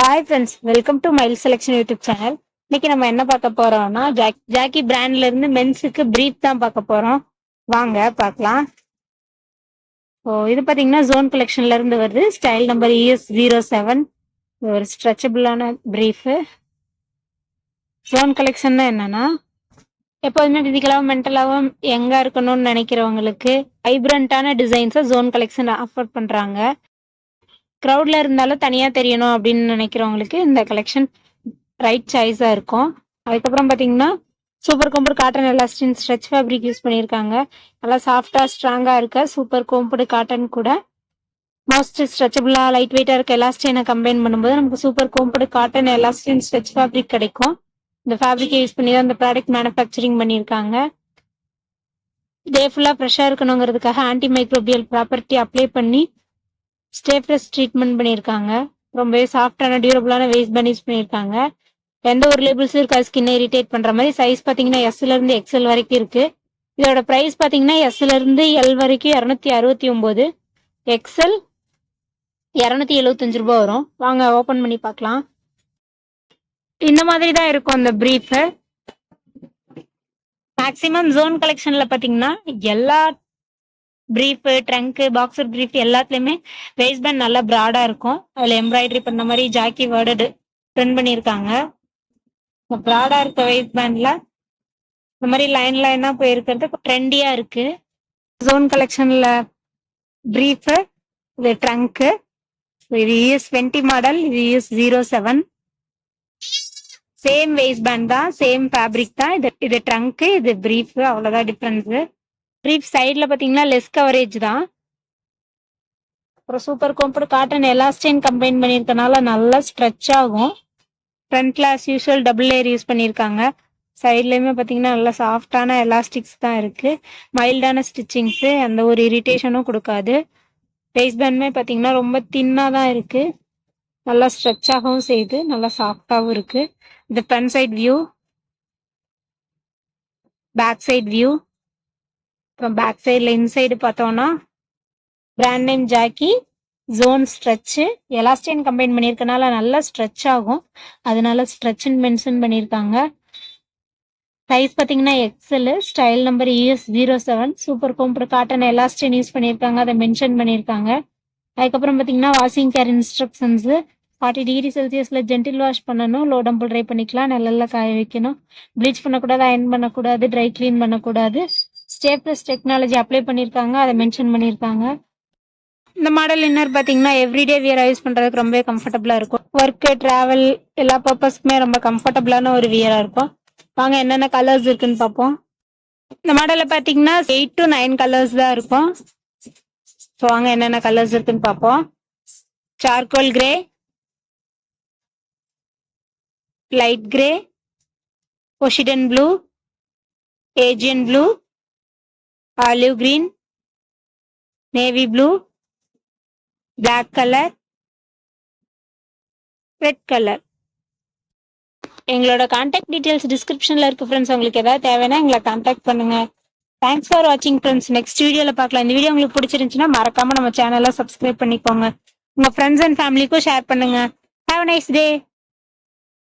Hi friends, welcome to mile selection YouTube channel. இன்னைக்கு நம்ம என்ன பார்க்க போறோம்னா ஜாக்கி பிராண்ட்ல இருந்து மென்ஸுக்கு பிரீஃப் தான் பார்க்க போறோம். வாங்க பார்க்கலாம். இது பாத்தீங்கன்னா ஜோன் கலெக்ஷன்ல இருந்து வருது. Style number ES07. ஒரு ஸ்ட்ரெச்சபிளான பிரீஃப். ஜோன் கலெக்ஷன்னா என்னன்னா, எப்போதுமே பிசிக்கலாவும் மென்டலாவும் எங்க இருக்கணும்னு நினைக்கிறவங்களுக்கு வைப்ரண்டான டிசைன்ஸை ஜோன் கலெக்ஷன் ஆஃபர் பண்றாங்க. க்ரௌட்ல இருந்தாலும் தனியா தெரியணும் அப்படின்னு நினைக்கிறவங்களுக்கு இந்த கலெக்ஷன் ரைட் சாய்ஸா இருக்கும். அதுக்கப்புறம் பாத்தீங்கன்னா super combed cotton elastin stretch fabric use பண்ணியிருக்காங்க. நல்லா சாஃப்டா ஸ்ட்ராங்கா இருக்க சூப்பர் கோம்புடு காட்டன் கூட மோஸ்ட் ஸ்ட்ரெச்சபிளா லைட் வெயிட்டா இருக்க எலாஸ்டினை கம்பைன் பண்ணும்போது நமக்கு super combed cotton elastin stretch fabric கிடைக்கும். இந்த ஃபேப்ரிக்கை யூஸ் பண்ணி தான் இந்த ப்ராடக்ட் மேனுஃபேக்சரிங் பண்ணியிருக்காங்க. டே ஃபுல்லா ஃப்ரெஷ்ஷா இருக்கணுங்கிறதுக்காக ஆன்டி மைக்ரோபியல் ப்ராப்பர்ட்டி அப்ளை பண்ணி ஸ்டே ஃப்ரெஷ் ட்ரீட்மெண்ட் பண்ணியிருக்காங்க. ரொம்பவே சாஃப்டான டியூரபிளான வேஸ்ட் பேண்ட் யூஸ் பண்ணியிருக்காங்க. எந்த ஒரு லேபிள்ஸும் இருக்காது ஸ்கின்னை இரிட்டேட் பண்ற மாதிரி. சைஸ் பாத்தீங்கன்னா எஸ்ல இருந்து XL வரைக்கும் இருக்கு. இதோட பிரைஸ் பாத்தீங்கன்னா எஸ்ல இருந்து L வரைக்கும் 269, XL 275 ரூபாய் வரும். வாங்க ஓபன் பண்ணி பார்க்கலாம். இந்த மாதிரி தான் இருக்கும் அந்த பிரீஃப். மேக்சிமம் ஜோன் கலெக்ஷன்ல பாத்தீங்கன்னா எல்லா பிரீஃப், ட்ரங்க், பாக்ஸர் பிரீஃப் எல்லாத்துலயுமே வேஸ்ட் பேண்ட் நல்லா ப்ராடா இருக்கும். அதுல எம்ப்ராய்டரி பண்ண மாதிரி ஜாக்கி வேர்டு பிரிண்ட் பண்ணியிருக்காங்க. ப்ராடா இருக்க வேஸ்ட் பேண்ட்ல இந்த மாதிரி லைனா போயிருக்கிறது ட்ரெண்டியா இருக்கு. ஜோன் கலெக்ஷன்ல பிரீஃப், இது ட்ரங்க். இது ES20 மாடல், இது ES07. சேம் வேஸ்ட் பேண்ட் தான், சேம் ஃபேப்ரிக் தான். இது ட்ரங்க், இது பிரீஃப், அவ்வளவுதான் டிஃபரன்ஸ். பிரீஃப் சைட்ல பாத்தீங்கன்னா லெஸ் கவரேஜ் தான். அப்புறம் super combed cotton elastane combine பண்ணியிருக்கனால நல்லா ஸ்ட்ரெச் ஆகும். ஃப்ரண்ட்ல as usual double layer use பண்ணியிருக்காங்க. சைட்லயுமே பாத்தீங்கன்னா நல்லா சாஃப்டான எலாஸ்டிக்ஸ் தான் இருக்கு. மைல்டான ஸ்டிச்சிங்ஸ், எந்த ஒரு இரிட்டேஷனும் கொடுக்காது. வேஸ்ட் பேண்டுமே பாத்தீங்கன்னா ரொம்ப தின்னா தான் இருக்கு. நல்லா ஸ்ட்ரெச் ஆகவும் செய்யுது, நல்லா சாஃப்டாகவும் இருக்கு. இது front side view, back side view. அப்புறம் பேக் சைட்ல இன்சைடு பார்த்தோம்னா brand name Jockey, zone stretch, elastane combine பண்ணியிருக்கனால நல்லா ஸ்ட்ரெச் ஆகும். அதனால ஸ்ட்ரெச்னு மென்ஷன் பண்ணியிருக்காங்க. சைஸ் பார்த்தீங்கன்னா XL, style number ES07. Super combed cotton elastane use பண்ணியிருக்காங்க, அதை மென்ஷன் பண்ணியிருக்காங்க. அதுக்கப்புறம் பார்த்தீங்கன்னா வாஷிங் கேர் இன்ஸ்ட்ரக்ஷன்ஸ். 40 டிகிரி செல்சியஸில் ஜென்டில் வாஷ் பண்ணணும், லோ டம்பிள் ட்ரை பண்ணிக்கலாம், நல்லா காய வைக்கணும், ப்ளீச் பண்ணக்கூடாது, அயன் பண்ணக்கூடாது, ட்ரை கிளீன் பண்ணக்கூடாது. ஸ்டே ஃப்ரெஷ் டெக்னாலஜி அப்ளை பண்ணியிருக்காங்க, அதை மென்ஷன் பண்ணியிருக்காங்க. இந்த மாடல் இன்னர் பார்த்தீங்கன்னா எவ்ரிடே வியரா யூஸ் பண்ணுறதுக்கு ரொம்பவே கம்ஃபர்டபுளாக இருக்கும். ஒர்க்கு, ட்ராவல் எல்லா பர்பஸ்க்குமே ரொம்ப கம்ஃபர்டபுளான ஒரு வியராக இருக்கும். வாங்க என்னென்ன கலர்ஸ் இருக்குன்னு பார்ப்போம். இந்த மாடலில் பார்த்தீங்கன்னா 8 to 9 கலர்ஸ் தான் இருக்கும். ஸோ வாங்க என்னென்ன கலர்ஸ் இருக்குன்னு பார்ப்போம். Charcoal grey, light grey, poseidon blue, aegean blue, olive green, navy blue, black colour, red colour. எங்களோட கான்டாக்ட் டீடைல்ஸ் டிஸ்கிரிப்ஷன்ல இருக்கு ஃப்ரெண்ட்ஸ். உங்களுக்கு ஏதாவது தேவைன்னா எங்களை கான்டாக்ட் பண்ணுங்க. தேங்க்ஸ் ஃபார் வாட்சிங் ஃப்ரெண்ட்ஸ். நெக்ஸ்ட் வீடியோல பார்க்கலாம். இந்த வீடியோ உங்களுக்கு பிடிச்சிருந்துச்சுன்னா மறக்காம நம்ம சேனலை சப்ஸ்கிரைப் பண்ணிக்கோங்க. உங்க ஃப்ரெண்ட்ஸ் அண்ட் ஃபேமிலிக்கும் ஷேர் பண்ணுங்க. Have a nice day.